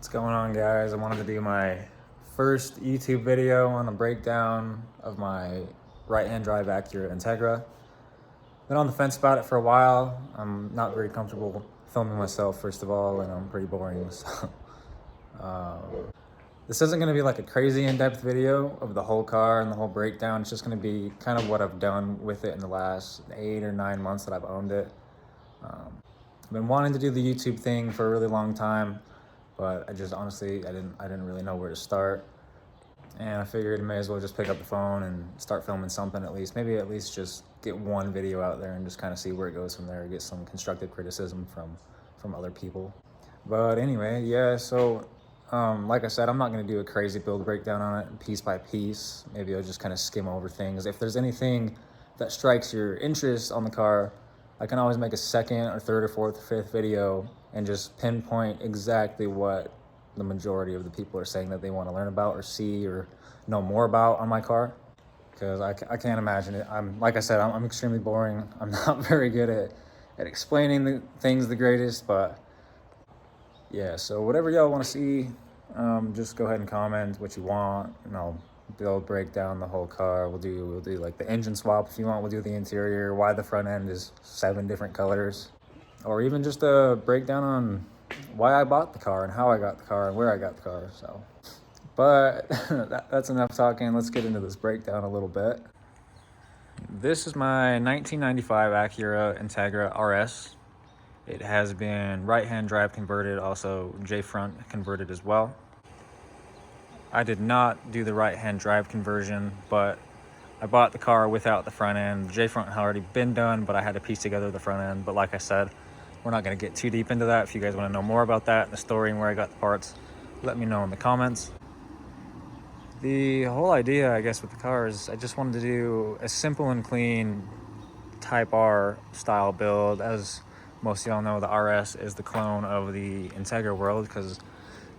What's going on, guys? I wanted to do my first YouTube video on a breakdown of my right-hand drive Acura Integra. Been on the fence about it for a while. I'm not very comfortable filming myself, first of all, and I'm pretty boring. So, this isn't going to be like a crazy in-depth video of the whole car and the whole breakdown. It's just going to be kind of what I've done with it in the last 8 or 9 months that I've owned it. I've been wanting to do the YouTube thing for a really long time, but I just honestly, I didn't really know where to start. And I figured I may as well just pick up the phone and start filming something at least. Maybe at least just get one video out there and just kind of see where it goes from there, get some constructive criticism from other people. But anyway, yeah, so like I said, I'm not going to do a crazy build breakdown on it piece by piece. Maybe I'll just kind of skim over things. If there's anything that strikes your interest on the car, I can always make a second or third or fourth or fifth video and just pinpoint exactly what the majority of the people are saying that they want to learn about or see or know more about on my car. Because I can't imagine it. Like I said, I'm extremely boring. I'm not very good at explaining the things the greatest, but yeah, so whatever y'all want to see, just go ahead and comment what you want, and I'll build break down the whole car. We'll do like the engine swap if you want. We'll do the interior, why the front end is 7 different colors, or even just a breakdown on why I bought the car and how I got the car and where I got the car. So, but that's enough talking. Let's get into this breakdown a little bit. This is my 1995 Acura Integra RS. It has been right-hand drive converted, also J-front converted as well. I did not do the right-hand drive conversion, but I bought the car without the front end. The J-front had already been done, but I had to piece together the front end. But like I said, we're not going to get too deep into that. If you guys want to know more about that, the story and where I got the parts, let me know in the comments. The whole idea, I guess, with the car is I just wanted to do a simple and clean Type R style build. As most of y'all know, the RS is the clone of the Integra world because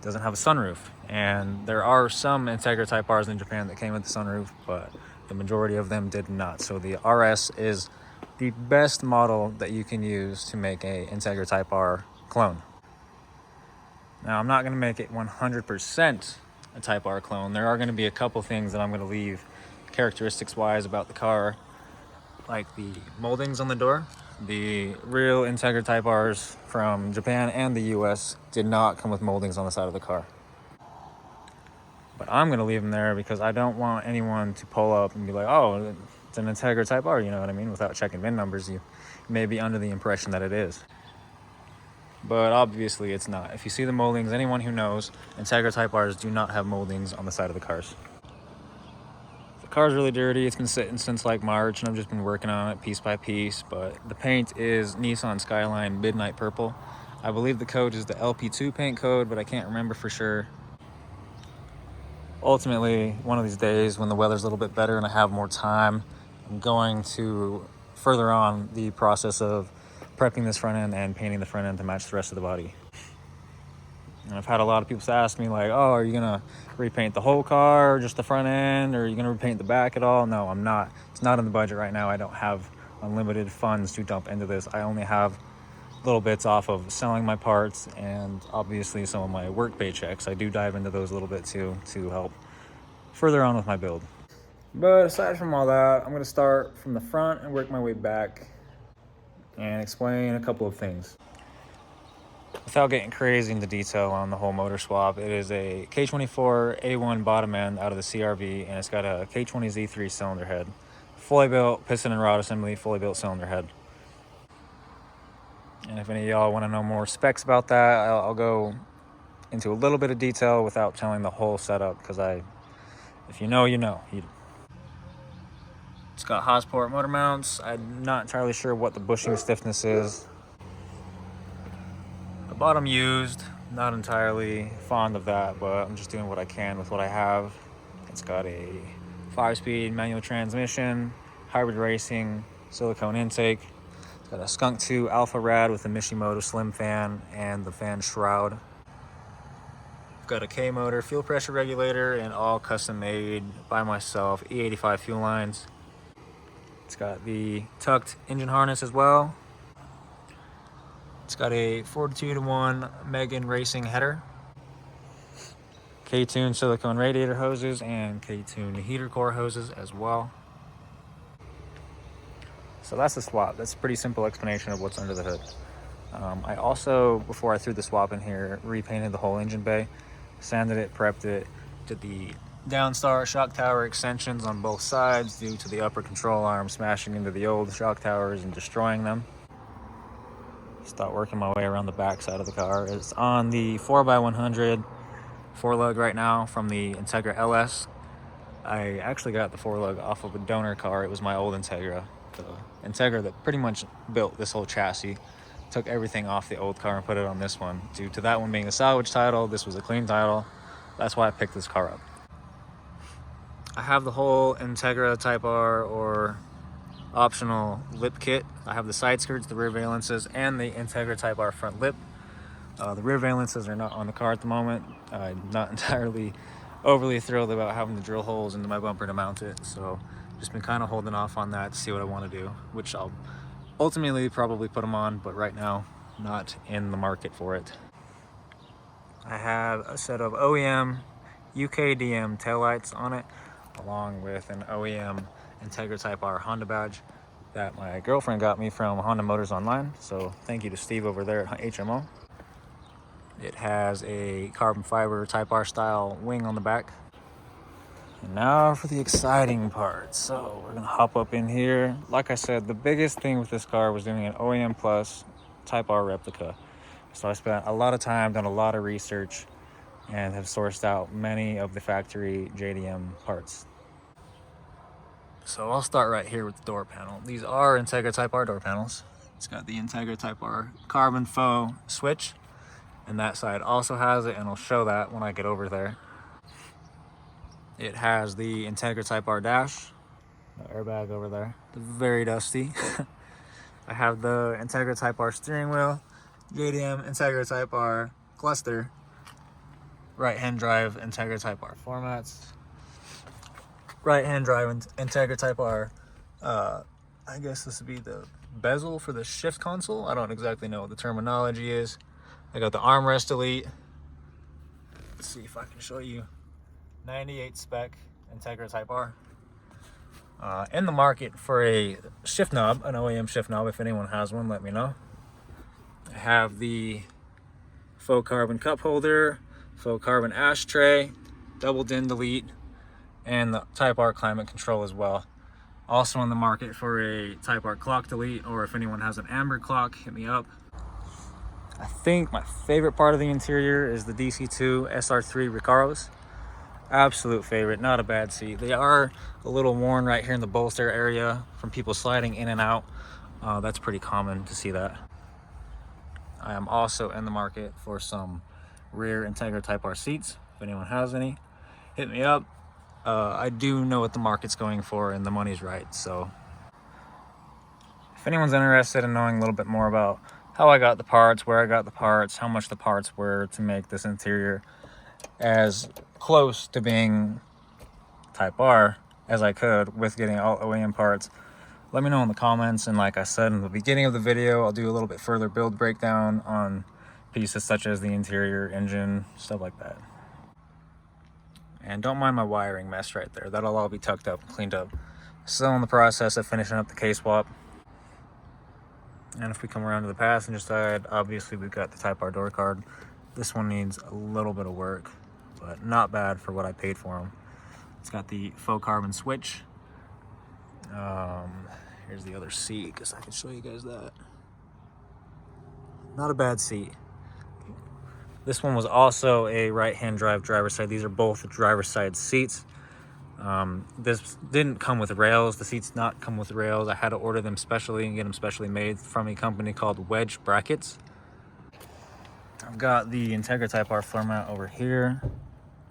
doesn't have a sunroof, and there are some Integra Type Rs in Japan that came with the sunroof, but the majority of them did not. So the RS is the best model that you can use to make a Integra Type R clone. Now, I'm not going to make it 100% a Type R clone. There are going to be a couple things that I'm going to leave characteristics wise about the car, like the moldings on the door. The real Integra Type Rs from Japan and the US did not come with moldings on the side of the car. But I'm going to leave them there because I don't want anyone to pull up and be like, oh, it's an Integra Type R, you know what I mean? Without checking VIN numbers, you may be under the impression that it is. But obviously it's not. If you see the moldings, anyone who knows, Integra Type Rs do not have moldings on the side of the cars. The car's really dirty. It's been sitting since like March, and I've just been working on it piece by piece. But the paint is Nissan Skyline Midnight Purple. I believe the code is the LP2 paint code, but I can't remember for sure. Ultimately, one of these days when the weather's a little bit better and I have more time, I'm going to further on the process of prepping this front end and painting the front end to match the rest of the body. And I've had a lot of people ask me like, oh, are you gonna repaint the whole car or just the front end, or are you gonna repaint the back at all? No, I'm not. It's not in the budget right now. I don't have unlimited funds to dump into this. I only have little bits off of selling my parts and obviously some of my work paychecks. I do dive into those a little bit too to help further on with my build. But aside from all that, I'm gonna start from the front and work my way back and explain a couple of things. Without getting crazy into detail on the whole motor swap, it is a K24 A1 bottom end out of the CRV, and it's got a K20 Z3 cylinder head. Fully built piston and rod assembly, fully built cylinder head. And if any of y'all want to know more specs about that, I'll go into a little bit of detail without telling the whole setup, because if you know, you know. It's got Hossport motor mounts. I'm not entirely sure what the bushing stiffness is. The bottom used, not entirely fond of that, but I'm just doing what I can with what I have. It's got a 5-speed manual transmission, hybrid racing, silicone intake. It's got a Skunk 2 Alpha Rad with a Mishimoto slim fan and the fan shroud. I've got a K motor, fuel pressure regulator, and all custom made by myself, E85 fuel lines. It's got the tucked engine harness as well. It's got a 42-to-1 Megan Racing header. K-tune silicone radiator hoses and K-tune heater core hoses as well. So that's the swap. That's a pretty simple explanation of what's under the hood. I also, before I threw the swap in here, repainted the whole engine bay, sanded it, prepped it, did the downstar shock tower extensions on both sides due to the upper control arm smashing into the old shock towers and destroying them. Start working my way around the back side of the car. It's on the 4x100 4-lug right now from the Integra LS. I actually got the 4-lug off of a donor car. It was my old Integra. The Integra that pretty much built this whole chassis took everything off the old car and put it on this one. Due to that one being a salvage title, this was a clean title. That's why I picked this car up. I have the whole Integra Type R or optional lip kit. I have the side skirts, the rear valences, and the Integra Type R front lip. The rear valences are not on the car at the moment. I'm not entirely overly thrilled about having to drill holes into my bumper to mount it, so just been kind of holding off on that to see what I want to do, which I'll ultimately probably put them on, but right now not in the market for it. I have a set of OEM UKDM taillights on it, along with an OEM Integra Type R Honda badge that my girlfriend got me from Honda Motors Online, so thank you to Steve over there at HMO. It has a carbon fiber Type R style wing on the back. And now for the exciting part. So we're gonna hop up in here. Like I said, the biggest thing with this car was doing an OEM Plus Type R replica. So I spent a lot of time, done a lot of research, and have sourced out many of the factory JDM parts. So I'll start right here with the door panel. These are Integra Type R door panels. It's got the Integra Type R carbon faux switch, and that side also has it, and I'll show that when I get over there. It has the Integra Type R dash, the airbag over there, very dusty. I have the Integra Type R steering wheel, JDM Integra Type R cluster, right-hand drive Integra Type R floor mats, right-hand drive Integra Type R, I guess this would be the bezel for the shift console. I don't exactly know what the terminology is. I got the armrest elite. Let's see if I can show you. 98 spec Integra Type R. In the market for a shift knob, an OEM shift knob. If anyone has one, let me know. I have the faux carbon cup holder, faux carbon ashtray, double din delete, and the Type R climate control as well. Also on the market for a Type R clock delete, or if anyone has an amber clock, hit me up. I think my favorite part of the interior is the DC2 SR3 Recaros. Absolute favorite, not a bad seat. They are a little worn right here in the bolster area from people sliding in and out. That's pretty common to see that. I am also in the market for some rear Integra Type R seats. If anyone has any, hit me up. I do know what the market's going for and the money's right, so if anyone's interested in knowing a little bit more about how I got the parts, where I got the parts, how much the parts were to make this interior as close to being Type R as I could with getting all OEM parts, let me know in the comments. And like I said in the beginning of the video, I'll do a little bit further build breakdown on pieces such as the interior, engine, stuff like that. And don't mind my wiring mess right there. That'll all be tucked up and cleaned up. Still in the process of finishing up the K-swap. And if we come around to the passenger side, obviously we've got the Type R door card. This one needs a little bit of work, but not bad for what I paid for them. It's got the faux carbon switch. Here's the other seat, because I can show you guys that. Not a bad seat. This one was also a right-hand drive driver's side. These are both driver's side seats. This didn't come with rails. The seats not come with rails. I had to order them specially and get them specially made from a company called Wedge Brackets. I've got the Integra Type R floor mat over here,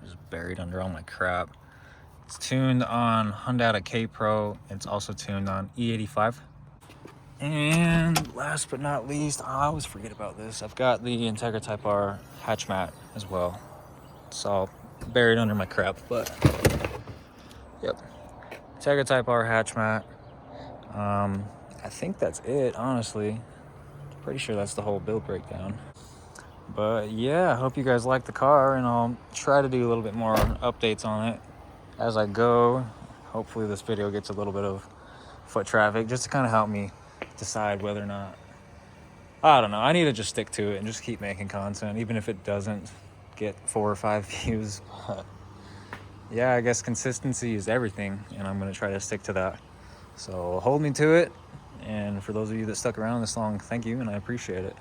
just buried under all my crap. It's tuned on Hyundai K Pro. It's also tuned on E85. And last but not least, I always forget about this, I've got the Integra Type R hatch mat as well. It's all buried under my crap, but yep. Integra Type R hatch mat. I think that's it, honestly. Pretty sure that's the whole build breakdown. But yeah, I hope you guys like the car, and I'll try to do a little bit more updates on it as I go. Hopefully this video gets a little bit of foot traffic just to kind of help me decide whether or not, I don't know, I need to just stick to it and just keep making content, even if it doesn't get 4 or 5 views. But yeah, I guess consistency is everything, and I'm going to try to stick to that. So hold me to it. And for those of you that stuck around this long, thank you, and I appreciate it.